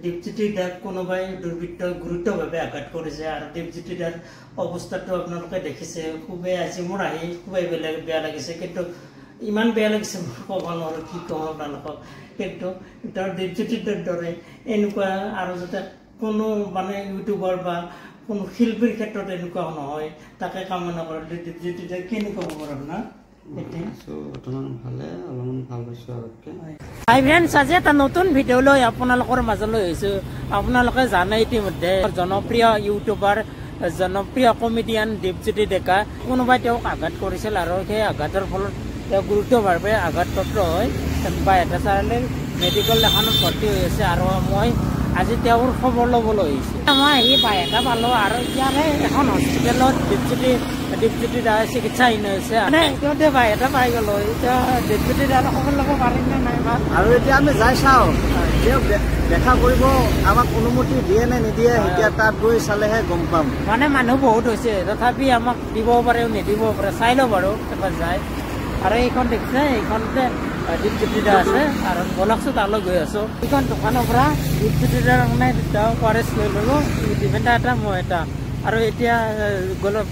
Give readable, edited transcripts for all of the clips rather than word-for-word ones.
দীপজ্যোতিদাক কোনোবাই দুৰ্বৃত্ত গুৰুতৰভাৱে আঘাত কৰিছে আৰু দীপজ্যোতিদাৰ অৱস্থাটো আপোনালোকে দেখিছে। খুবেই আজি মোৰ আহি খুবেই বেয়া লাগিছে, কিন্তু ইমান বেয়া লাগিছে মই ক'ব নোৱাৰোঁ, কি ক'ম আপোনালোকক। কিন্তু দীপজ্যোতিদাৰ দৰে এনেকুৱা আৰু যাতে কোনো ইউটিউবাৰ বা কোনো শিল্পীৰ ক্ষেত্ৰত এনেকুৱা নহয়, তাকে কামনা কৰোঁ। দীপজ্যোতিদাৰ কেনেকুৱা খবৰ আপোনাৰ? হাই ফ্ৰেণ্ডছ, আজি এটা নতুন ভিডিঅ' লৈ আপোনালোকৰ মাজলৈ আহিছোঁ। আপোনালোকে জানে ইতিমধ্যে জনপ্ৰিয় ইউটিউবাৰ, জনপ্ৰিয় কমেডিয়ান দীপজ্যোতি ডেকা কোনোবাই তেওঁক আঘাত কৰিছিল আৰু সেই আঘাতৰ ফলত তেওঁ গুৰুতৰভাৱে আঘাতপ্ৰাপ্ত হৈ বাইহাটা চাৰিআলিৰ মেডিকেল এখনত ভৰ্তি হৈ আছে। আৰু মই আজি তেওঁৰ খবৰ ল'বলৈ আহিছোঁ। মই আহি বাইহাটা পালোঁ আৰু ইয়াৰে এখন হস্পিটেলত দীপজ্যোতি দাই চিকিৎসাহীন হৈছে। ইতিমধ্যে বাইহাটা পাই গ'লোঁ। এতিয়া দীপজ্যোতি দাৰ খবৰ ল'ব পাৰিম নে নাই আৰু এতিয়া আমি যাই চাওঁ তেওঁক দেখা কৰিব আমাক অনুমতি দিয়ে নে নিদিয়ে, এতিয়া তাত গৈ চালেহে গম পাম। মানুহ বহুত হৈছে, তথাপি আমাক দিবও পাৰে নিদিবও পাৰে, চাই লওঁ বাৰু এবাৰ যায়। আৰু এইখন দেখিছে, এইখনতে দীপজ্যোতি দা আছে আৰু বলকচোন তালৈ গৈ আছোঁ। এইখন দোকানৰ পৰা দীপজ্যোতি দাৰ দুটা ওৱাৰেছ লৈ ল'লোঁ, ডিফেণ্ডাৰ এটা মই এটা। আৰু এতিয়া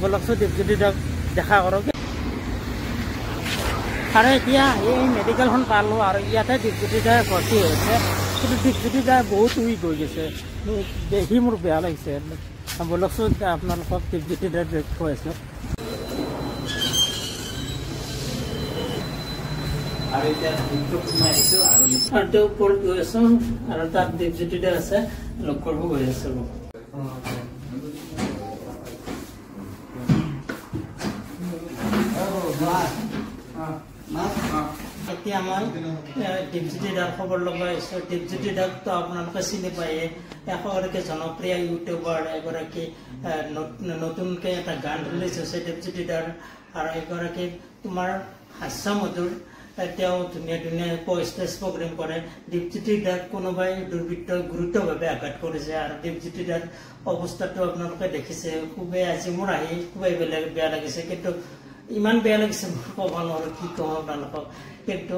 বলকচোন দীপজ্যোতি দাক দেখা কৰক। আৰু এতিয়া এই মেডিকেলখন পালোঁ আৰু ইয়াতে দীপজ্যোতি দাই ভৰ্তি হৈছে। কিন্তু দীপজ্যোতি দাই বহুত উইক হৈ গৈছে, দেখি মোৰ বেয়া লাগিছে। বলকচোন আপোনালোকক দীপজ্যোতি দাই দেখুৱাইছোঁ। আৰু এতিয়া সোমাই আহিছোঁ আৰু তেওঁ ওপৰত গৈ আছোঁ আৰু তাত দীপজ্যোতি দা আছে, লগ কৰিব গৈ আছোঁ। এতিয়া মই দীপজ্যোতি দাৰ খবৰ ল'ব আহিছোঁ। দীপজ্যোতি দাকতো আপোনালোকে চিনি পায়ে, এগৰাকী জনপ্ৰিয় ইউটিউবাৰ, এগৰাকী নতুনকৈ এটা গান ৰিলিজ হৈছে দীপজ্যোতি দাৰ। আৰু এগৰাকী তোমাৰ হাস্যমধুৰ, তেওঁ ধুনীয়া ষ্টেজ প্ৰগ্ৰেম কৰে। দীপজ্যোতি দাক কোনোবাই দুৰ্বৃত্ত গুৰুতৰভাৱে আঘাত কৰিছে আৰু দীপজ্যোতি দাৰ অৱস্থাটো আপোনালোকে দেখিছে। খুবেই আজি মোৰ আহি খুবেই বেয়া লাগিছে, কিন্তু ইমান বেয়া লাগিছে মই ক'ব নোৱাৰোঁ, কি ক'ম আপোনালোকক। কিন্তু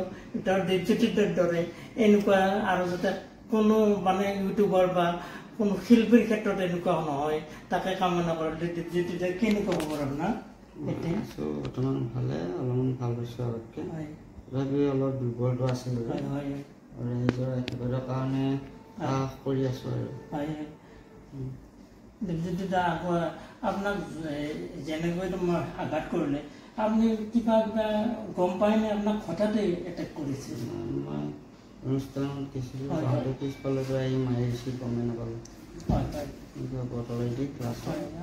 দীপজ্যোতি দাৰ দৰে এনেকুৱা আৰু যাতে কোনো ইউটিউবাৰ বা কোনো শিল্পীৰ ক্ষেত্ৰত এনেকুৱা নহয়, তাকে কামনা কৰোঁ। দীপজ্যোতি দাৰ কেনেকুৱা খবৰ আপোনাৰ? বৰ্তমান ভালে, অলপমান ভাল পাইছোঁ আগতকৈ। তথাপি অলপ দুৰ্বলটো আছে আৰু নিজৰ একেবাৰে কাৰণে কৰি আছোঁ আৰু। দীপজ্যোতি দা, আপোনাক যেনেকৈ আঘাত কৰিলে, আপুনি কিবা গম পায়নে? আপোনাক হঠাতে এটেক কৰিছিল? মই অনুষ্ঠানত গৈছিলোঁ, পিছফালৰ পৰা আহি মাৰি দিছিল, গমেই নাপালোঁ।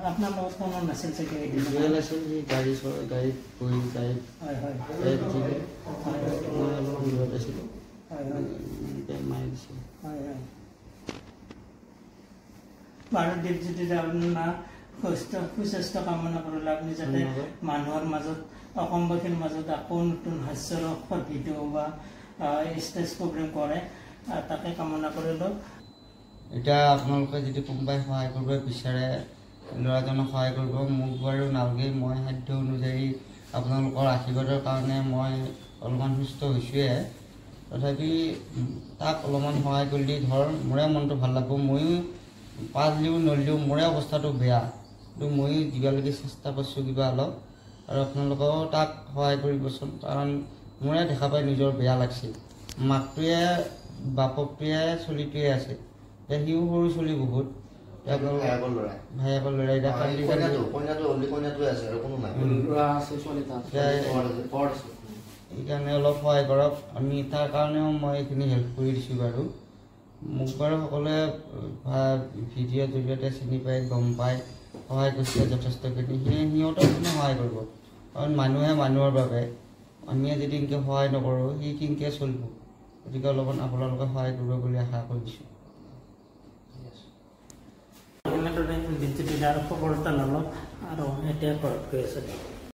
আপোনাৰ লগত কোনো নাছিল চাগে? আছিল, সি গাড়ীত বহি গাড়ীত মই অলপ দূৰত আছিলোঁ, মাৰি দিছিল। বাৰু দীপজ্যোতি দা, আপোনাৰ সুস্বাস্থ্য কামনা কৰিলে। আপুনি যাতে মানুহৰ মাজত, অসমবাসীৰ মাজত আকৌ নতুন হাস্যৰসৰ ভিডিঅ' বা ষ্টেজ প্ৰগ্ৰেম কৰে, তাকে কামনা কৰিলোঁ। এতিয়া আপোনালোকে যদি কোনোবাই সহায় কৰিব বিচাৰে, ল'ৰাজনক সহায় কৰিব। মোক বাৰু নালাগে, মই সাধ্য অনুযায়ী আপোনালোকৰ আশীৰ্বাদৰ কাৰণে মই অলপমান সুস্থ হৈছোঁহে। তথাপি তাক অলপমান সহায় কৰিলে ধৰ মোৰে মনটো ভাল লাগব। ময়ো পাৰিলেও নৰিলেও মোৰে অৱস্থাটো বেয়া, কিন্তু ময়ো দিবলৈকে চেষ্টা কৰিছোঁ কিবা অলপ। আৰু আপোনালোকেও তাক সহায় কৰিবচোন, কাৰণ মোৰে দেখা পাই নিজৰ বেয়া লাগিছিল। মাকটোৱে বাপকটোৱে চলিটোৱে আছে, সিও সৰু চলি বহুত, ভায়েকৰ ল'ৰা সেইকাৰণে অলপ সহায় কৰক। আমি তাৰ কাৰণেও মই এইখিনি হেল্প কৰি দিছোঁ বাৰু। মোক বাৰু সকলোৱে ভিডিঅ'ৰ জৰিয়তে চিনি পায়, গম পায়, সহায় কৰিছে যথেষ্টখিনি। সিহঁতক কোনে সহায় কৰিব? কাৰণ মানুহে মানুহৰ বাবে, আমিয়ে যদি এনেকৈ সহায় নকৰোঁ সি কেনেকৈ চলিব? গতিকে অলপমান আপোনালোকে সহায় কৰিব বুলি আশা কৰিছোঁ। দীপজ্যোতি দাৰ খবৰ এটা ল'লোঁ আৰু এতিয়া ঘৰত গৈ আছোঁ।